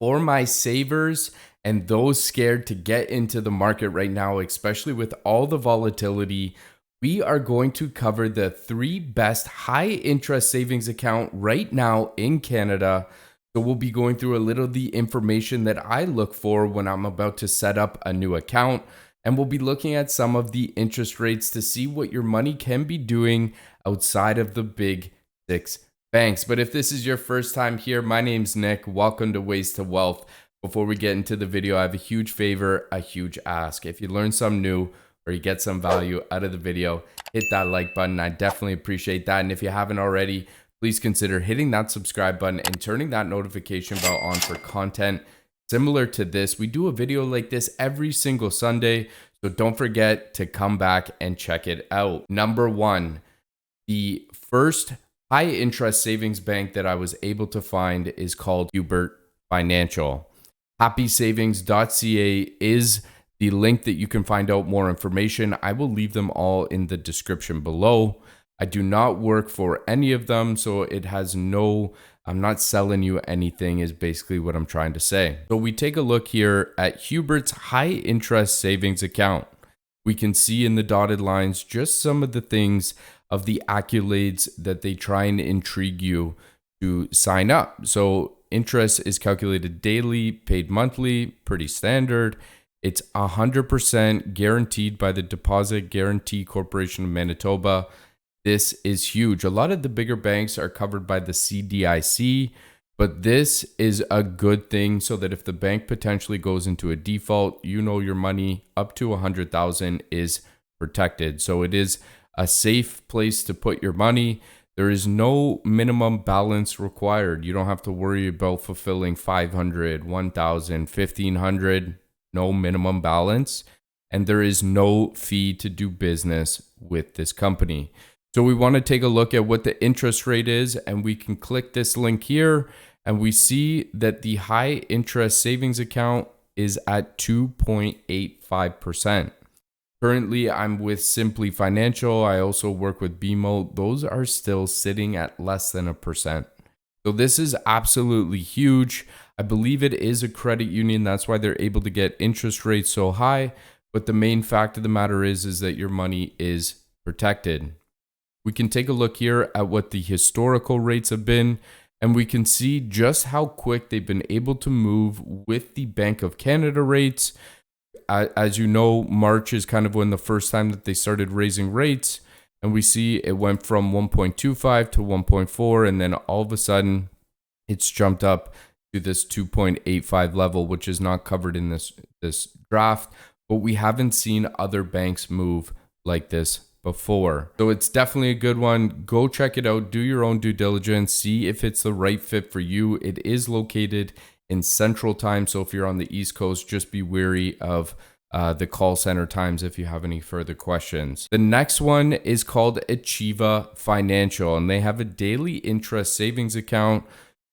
For my savers and those scared to get into the market right now, especially with all the volatility, we are going to cover the 3 best high interest savings account right now in Canada. So we'll be going through a little of the information that I look for when I'm about to set up a new account. And we'll be looking at some of the interest rates to see what your money can be doing outside of the big 6 banks. But if this is your first time here, my name's Nick. Welcome to Ways to Wealth. Before we get into the video, I have a huge favor, a huge ask. If you learn something new or you get some value out of the video, hit that like button. I definitely appreciate that. And if you haven't already, please consider hitting that subscribe button and turning that notification bell on for content similar to this. We do a video like this every single Sunday, so don't forget to come back and check it out. Number 1, the first high interest savings bank that I was able to find is called Hubert Financial. happysavings.ca is the link that you can find out more information. I will leave them all in the description below. I do not work for any of them, so it has I'm not selling you anything is basically what I'm trying to say. So we take a look here at Hubert's high interest savings account. We can see in the dotted lines just some of the things of the accolades that they try and intrigue you to sign up. So interest is calculated daily, paid monthly, pretty standard. It's 100% guaranteed by the Deposit Guarantee Corporation of Manitoba. This is huge. A lot of the bigger banks are covered by the CDIC, but this is a good thing so that if the bank potentially goes into a default, you know your money up to $100,000 is protected. So it is a safe place to put your money. There is no minimum balance required. You don't have to worry about fulfilling 500, 1,000, 1,500, no minimum balance. And there is no fee to do business with this company. So we want to take a look at what the interest rate is, and we can click this link here and we see that the high interest savings account is at 2.85%. Currently, I'm with Simply Financial. I also work with BMO. Those are still sitting at less than 1%. So this is absolutely huge. I believe it is a credit union. That's why they're able to get interest rates so high. But the main fact of the matter is that your money is protected. We can take a look here at what the historical rates have been, and we can see just how quick they've been able to move with the Bank of Canada rates. As you know, March is kind of when the first time that they started raising rates, and we see it went from 1.25 to 1.4, and then all of a sudden it's jumped up to this 2.85 level, which is not covered in this draft, but we haven't seen other banks move like this before. So it's definitely a good one. Go check it out, do your own due diligence, see if it's the right fit for you. It is located in Central Time, so if you're on the East Coast, just be wary of the call center times if you have any further questions. The next one is called Achieva Financial, and they have a daily interest savings account,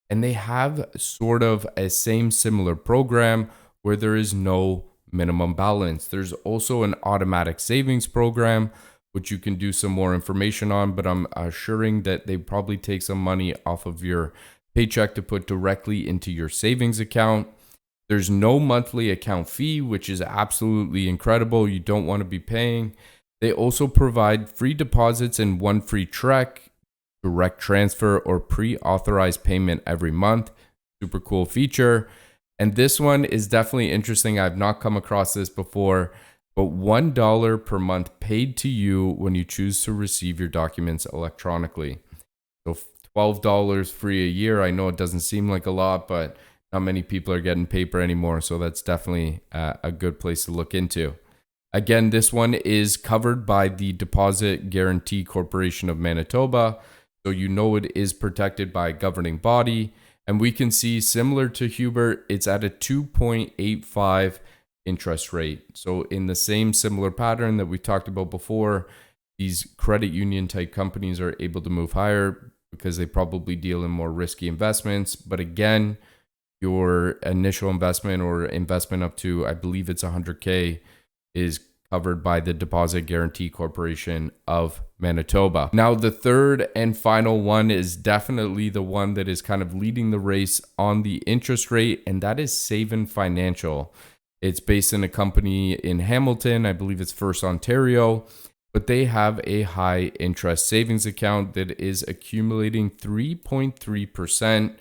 and they have sort of a similar program where there is no minimum balance. There's also an automatic savings program, which you can do some more information on, but I'm assuring that they probably take some money off of your paycheck to put directly into your savings account. There's no monthly account fee, which is absolutely incredible. You don't want to be paying. They also provide free deposits and 1 free direct transfer or pre-authorized payment every month. Super cool feature. And this one is definitely interesting. I've not come across this before, but $1 per month paid to you when you choose to receive your documents electronically. So $12 free a year. I know it doesn't seem like a lot, but not many people are getting paper anymore. So that's definitely a good place to look into. Again, this one is covered by the Deposit Guarantee Corporation of Manitoba. So you know it is protected by a governing body. And we can see, similar to Hubert, it's at a 2.85 interest rate. So in the similar pattern that we talked about before, these credit union type companies are able to move higher because they probably deal in more risky investments. But again, your initial investment or investment up to, I believe it's $100K, is covered by the Deposit Guarantee Corporation of Manitoba. Now, the third and final one is definitely the one that is kind of leading the race on the interest rate, and that is Achieva Financial. It's based in a company in Hamilton. I believe it's First Ontario, but they have a high interest savings account that is accumulating 3.3%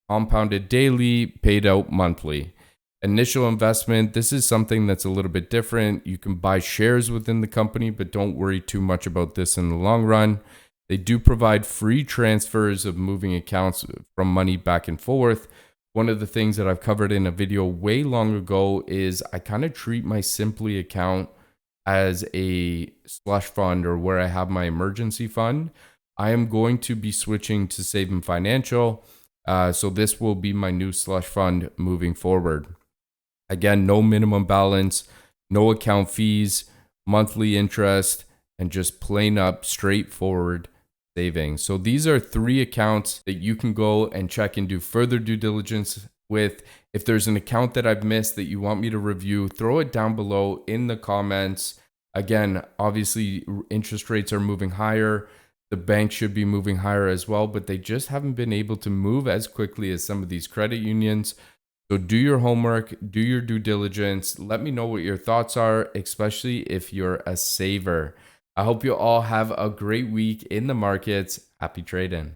compounded daily, paid out monthly. Initial investment, this is something that's a little bit different. You can buy shares within the company, but don't worry too much about this in the long run. They do provide free transfers of moving accounts from money back and forth. One of the things that I've covered in a video way long ago is I kind of treat my Simply account as a slush fund, or where I have my emergency fund. I am going to be switching to Achieva Financial. So this will be my new slush fund moving forward. Again, no minimum balance, no account fees, monthly interest, and just plain up straightforward savings. So these are 3 accounts that you can go and check and do further due diligence with. If there's an account that I've missed that you want me to review, throw it down below in the comments. Again, obviously interest rates are moving higher. The bank should be moving higher as well, but they just haven't been able to move as quickly as some of these credit unions. So do your homework, do your due diligence. Let me know what your thoughts are, especially if you're a saver. I hope you all have a great week in the markets. Happy trading.